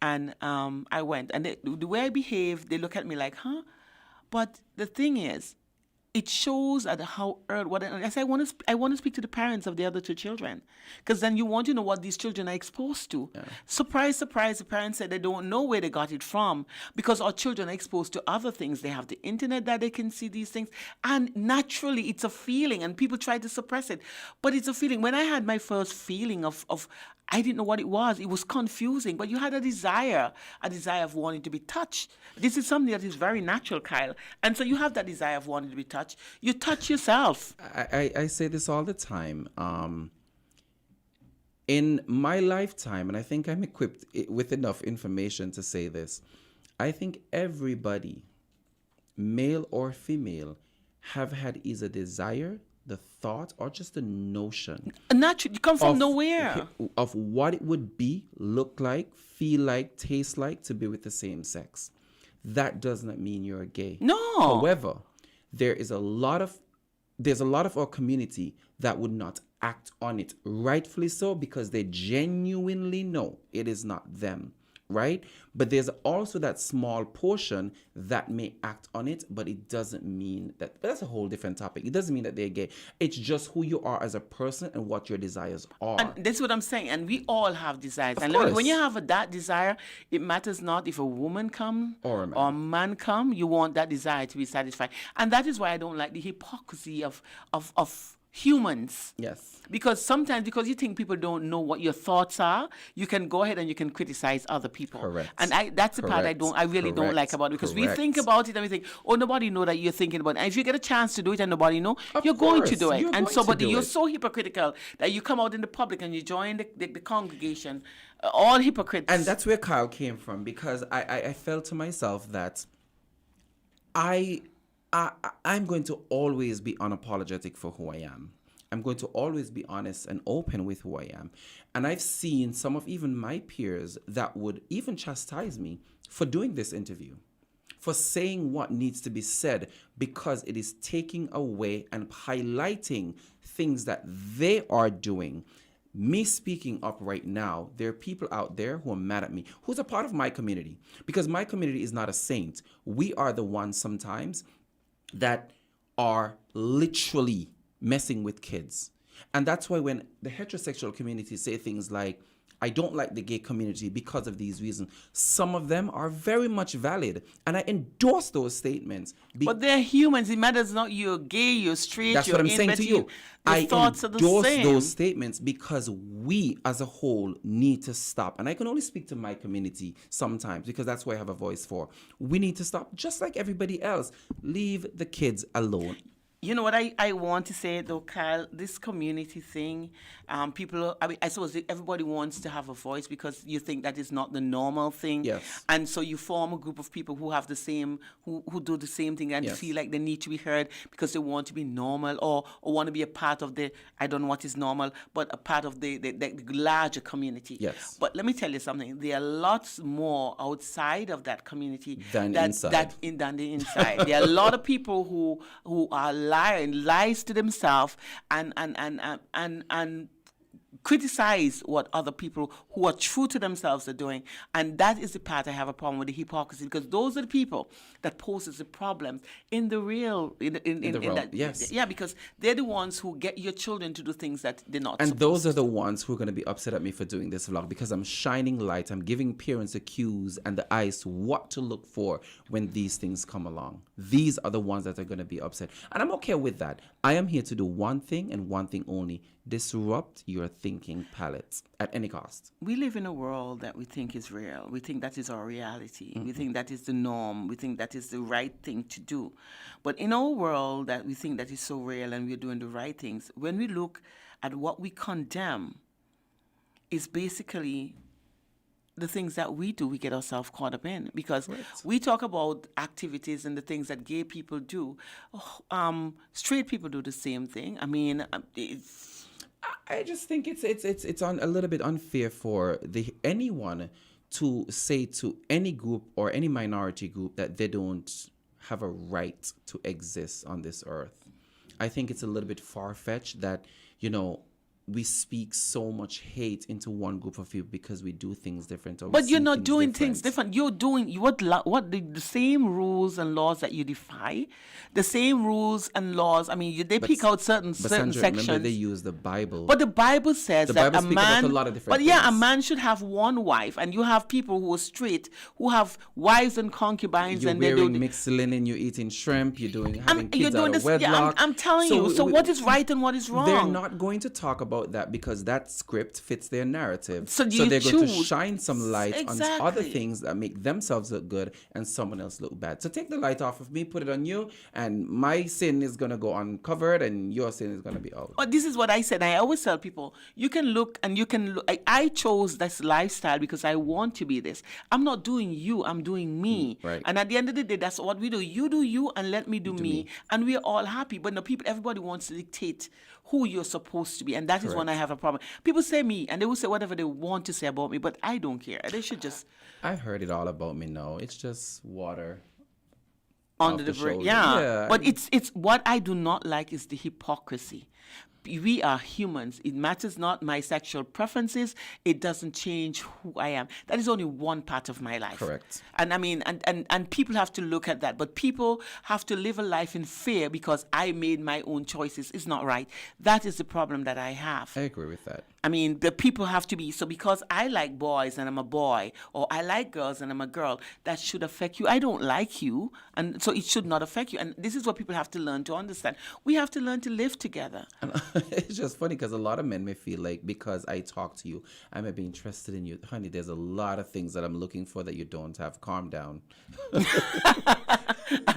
and I went, and the way I behaved, they look at me like, huh? But the thing is, it shows at how early. I want to speak to the parents of the other 2 children, because then you want to know what these children are exposed to. Yeah. Surprise, surprise! The parents said they don't know where they got it from, because our children are exposed to other things. They have the internet that they can see these things, and naturally, it's a feeling, and people try to suppress it, but it's a feeling. When I had my first feeling of I didn't know what it was. It was confusing, but you had a desire of wanting to be touched. This is something that is very natural, Kyle. And so you have that desire of wanting to be touched. You touch yourself. I say this all the time. In my lifetime, and I think I'm equipped with enough information to say this, I think everybody, male or female, have had either desire, the thought, or just the notion. Naturally, you come from nowhere. Of what it would be, look like, feel like, taste like to be with the same sex. That does not mean you're gay. No. However, there's a lot of our community that would not act on it, rightfully so, because they genuinely know it is not them, right? But there's also that small portion that may act on it, but it doesn't mean that. But that's a whole different topic. It doesn't mean that they're gay. It's just who you are as a person and what your desires are. And that's what I'm saying. And we all have desires. Of And course. when you have that desire, it matters not if a woman come Or a man. or a man come. You want that desire to be satisfied. And that is why I don't like the hypocrisy of humans. Yes. Because sometimes, because you think people don't know what your thoughts are, you can go ahead and you can criticize other people. Correct. And that's the part Correct. I really don't like about it, because we Correct. think about it and we think, oh, nobody know that you're thinking about it. And if you get a chance to do it and nobody know, Of you're going to course, do it. you're And going so, to but do you're it. so hypocritical that you come out in the public and you join the congregation, all hypocrites. And that's where Kyle came from, because I felt to myself that I'm going to always be unapologetic for who I am. I'm going to always be honest and open with who I am. And I've seen some of even my peers that would even chastise me for doing this interview, for saying what needs to be said, because it is taking away and highlighting things that they are doing. Me speaking up right now, there are people out there who are mad at me, who's a part of my community, because my community is not a saint. We are the ones sometimes that are literally messing with kids. And that's why when the heterosexual community say things like, I don't like the gay community because of these reasons, some of them are very much valid. And I endorse those statements. But they're humans. It matters not you're gay, you're straight, That's you're what I'm in, saying but to you. The I thoughts are the endorse same. those statements because we as a whole need to stop. And I can only speak to my community sometimes because that's what I have a voice for. We need to stop, just like everybody else. Leave the kids alone. You know what I want to say though, Kyle, this community thing, I suppose everybody wants to have a voice because you think that is not the normal thing. Yes. And so you form a group of people who have the same, who do the same thing and Yes. feel like they need to be heard because they want to be normal or want to be a part of the, I don't know what is normal, but a part of the larger community. Yes. But let me tell you something, there are lots more outside of that community Than inside. than the inside. There are a lot of people who are lies to themselves and criticize what other people who are true to themselves are doing. And that is the part I have a problem with, the hypocrisy, because those are the people that poses the problem in the real, in the realm, that, yes. Yeah, because they're the ones who get your children to do things that they're not And supposed those to. are the ones who are going to be upset at me for doing this vlog because I'm shining light. I'm giving parents the cues and the eyes to what to look for when these things come along. These are the ones that are going to be upset. And I'm okay with that. I am here to do one thing and one thing only: disrupt your thinking palette at any cost. We live in a world that we think is real. We think that is our reality. We think that is the norm. We think that is the right thing to do. But in our world that we think that is so real and we're doing the right things, when we look at what we condemn, is basically the things that we do, we get ourselves caught up in. Because we talk about activities and the things that gay people do. Straight people do the same thing. I mean, I just think it's a little bit unfair for anyone to say to any group or any minority group that they don't have a right to exist on this earth. I think it's a little bit far-fetched that, we speak so much hate into one group of people because we do things different. Or but you're not doing things different. You're doing what the same rules and laws that you defy, the same rules and laws. I mean, they pick out certain Sandra, sections. remember they use the Bible. But the Bible says that Bible a speaks man. about a lot of different but yeah, a things. man should have one wife, and you have people who are straight who have wives and concubines, You're and they wearing do. mixed linen. You're eating shrimp. You're having You're kids doing out of this. Yeah, wedlock. I'm telling you. So what is right and what is wrong? They're not going to talk about about that because that script fits their narrative. So you they're going to choose. shine some light on other Exactly. things that make themselves look good and someone else look bad. So take the light off of me, put it on you, and my sin is going to go uncovered and your sin is going to be out. But this is what I said. I always tell people, you can look and you can look. I chose this lifestyle because I want to be this. I'm not doing you, I'm doing me. Right. And at the end of the day, that's what we do. You do you and let me do me. And we're all happy. But no, everybody wants to dictate who you're supposed to be. And that is when I have a problem. People say me and they will say whatever they want to say about me, but I don't care. They should just I've heard it all about me now. It's just water. under off the the break. shoulder. Yeah. Yeah, But it's what I do not like is the hypocrisy. We are humans. It matters not my sexual preferences. It doesn't change who I am. That is only one part of my life. Correct. And I mean, and people have to look at that. But people have to live a life in fear because I made my own choices. It's not right. That is the problem that I have. I agree with that. I mean, the people have to be, so because I like boys and I'm a boy, or I like girls and I'm a girl, that should affect you. I don't like you, and so it should not affect you. And this is what people have to learn to understand. We have to learn to live together. And it's just funny because a lot of men may feel like because I talk to you, I may be interested in you. Honey, there's a lot of things that I'm looking for that you don't have. Calm down. I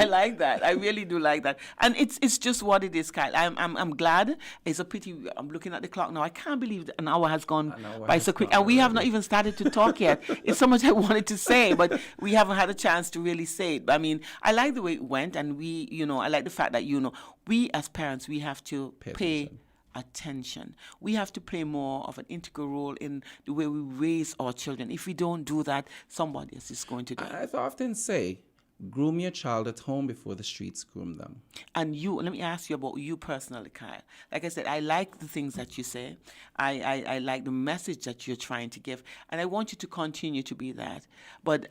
like that. I really do like that. And it's just what it is, Kyle. I'm glad. It's a pity. I'm looking at the clock now. I can't believe that an hour has gone by so quick. And we have not even started to talk yet. It's so much I wanted to say, but we haven't had a chance to really say it. But I mean, I like the way it went, and I like the fact that, we as parents, we have to pay attention. We have to play more of an integral role in the way we raise our children. If we don't do that, somebody else is going to do it. I often say, groom your child at home before the streets groom them. And let me ask you about you personally, Kyle. Like I said, I like the things that you say. I like the message that you're trying to give, and I want you to continue to be that. But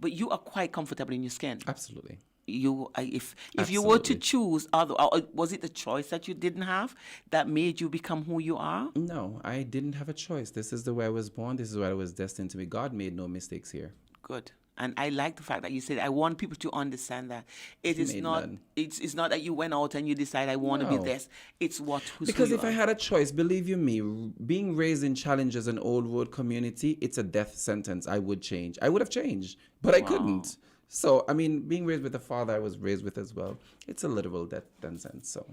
you are quite comfortable in your skin. Absolutely. If you were to Absolutely. choose, was it the choice that you didn't have that made you become who you are? No, I didn't have a choice. This is the way I was born. This is what I was destined to be. God made no mistakes here. Good. And I like the fact that you said, I want people to understand that it is Made not. none. It's not that you went out and you decide I want to be No. this. It's Because who if you I are. had a choice, believe you me, being raised in Challenge as an old road community, it's a death sentence. I would change. I would have changed, but I couldn't. So, I mean, being raised with the father I was raised with as well, it's a literal death sentence. So,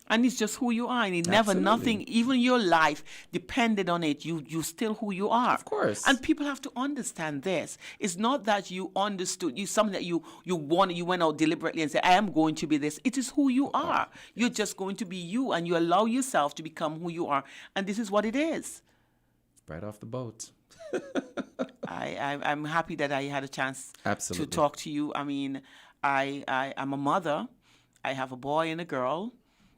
And it's just who you are, and it never Absolutely. nothing, even your life depended on it. You still who you are. Of course. And people have to understand this. It's not that you understood something that you went out deliberately and said, I am going to be this. It is who you are. You're just going to be you, and you allow yourself to become who you are. And this is what it is. right off the boat. I'm happy that I had a chance Absolutely. to talk to you. I mean, I'm a mother. I have a boy and a girl.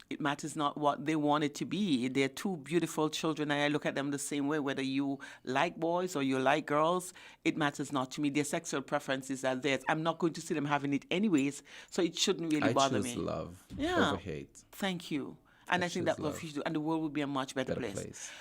It matters not what they want it to be. They're two beautiful children, and I look at them the same way. Whether you like boys or you like girls, it matters not to me. Their sexual preferences are theirs. I'm not going to see them having it anyways, so it shouldn't really bother me. I choose love Yeah. over hate. Thank you. And I think choose that's what love. we should do, and the world would be a much better Better place. place.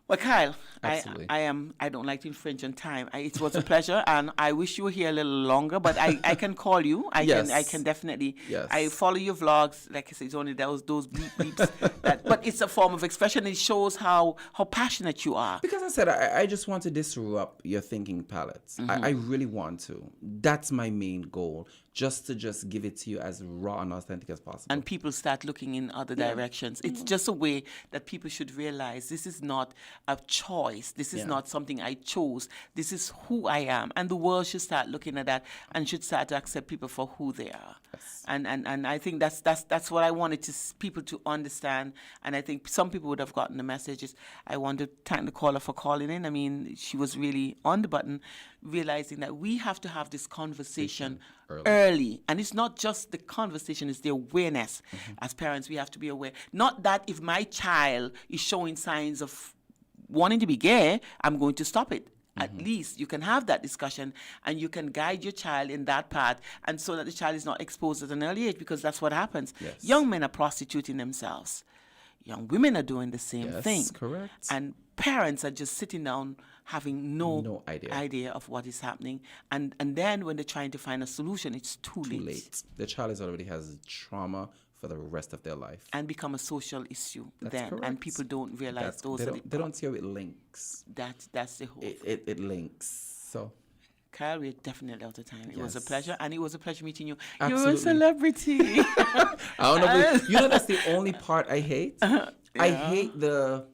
Well, Kyle, Absolutely. I don't like to infringe on time. It was a pleasure, and I wish you were here a little longer, but I can call you. I Yes. can definitely. Yes. I follow your vlogs. Like I said, it's only those bleep bleeps. But it's a form of expression. It shows how passionate you are. Because I said, I just want to disrupt your thinking palettes. I really want to. That's my main goal. Just to give it to you as raw and authentic as possible. And people start looking in other directions. It's just a way that people should realize this is not a choice. This is not something I chose. This is who I am. And the world should start looking at that and should start to accept people for who they are. Yes. And I think that's what I wanted people to understand. And I think some people would have gotten the messages. I want to thank the caller for calling in. I mean, she was really on the button, realizing that we have to have this conversation early. And it's not just the conversation, it's the awareness. As parents, we have to be aware. Not that if my child is showing signs of wanting to be gay, I'm going to stop it. At least you can have that discussion and you can guide your child in that path, and so that the child is not exposed at an early age, because that's what happens. Yes. Young men are prostituting themselves. Young women are doing the same thing. Yes, correct. And parents are just sitting down having no idea. idea of what is happening. And then when they're trying to find a solution, it's too late. The child already has trauma for the rest of their life. And become a social issue That's then. correct. And people don't realize those are They don't see how it links. that's the hope. It links. So Kyle, we're definitely out of time. It was a Yes. pleasure, and it was a pleasure meeting you. Absolutely. You're a celebrity. I don't know. But, that's the only part I hate. I hate the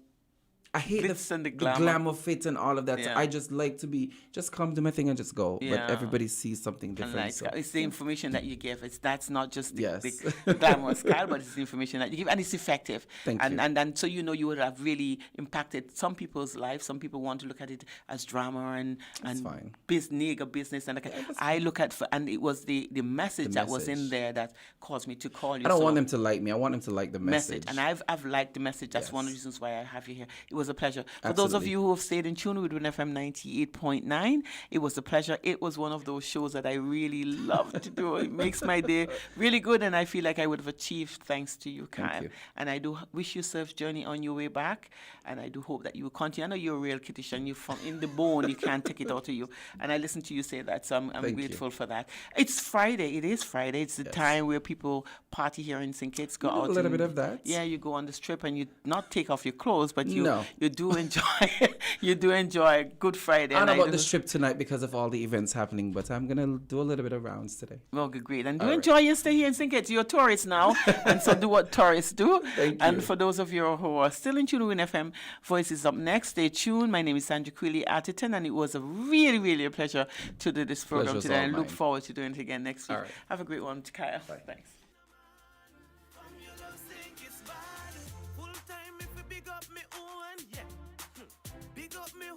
Glitz and the the glamour. glamour fit and all of that. So Yeah. I just like to just come to my thing and just go. Yeah. But everybody sees something And different. like, So. it's the information that you give. That's not just the, Yes. the glamorous Kyle, but it's the information that you give, and it's effective. Thank and, you. And so you would have really impacted some people's lives. Some people want to look at it as drama and fine. business, and I look at and it was the message that was in message. there that caused me to call you. I don't So want them to like me. I want them to like the message. And I've liked the message. That's one of the Yes. reasons why I have you here. It was a pleasure. For those of Absolutely. you who have stayed in tune with WINN FM 98.9, it was a pleasure. It was one of those shows that I really love to do. It makes my day really good, and I feel like I would have achieved thanks to you, Kyle. you. And I do wish you safe journey on your way back, and I do hope that you will continue. I know you're a real kittish, and you're from in the bone. You can't take it out of you. And I listen to you say that, so I'm Thank you. grateful for that. It's Friday. It is Friday. It's the Yes. time where people party here in St Kitts, go We do out a little and- bit of that. Yeah, you go on this trip and you not take off your clothes, but you No. you do enjoy you do enjoy Good Friday. I don't know and about do- this trip tonight because of all the events happening, but I'm gonna do a little bit of rounds today. Okay, great. And do All right. enjoy your stay here in St. Kitts. You're a tourist now, and so do what tourists do. Thank And you. for those of you who are still in tune with WINN FM, Voice is up next. Stay tuned. My name is Sandra Quilly Atherton, and it was a really, really a pleasure to do this program Pleasure's today. all I look mine. forward to doing it again next week. All right. Have a great one, Kyle. Bye. Thanks. Full time if you big up me own, yeah. Big up me who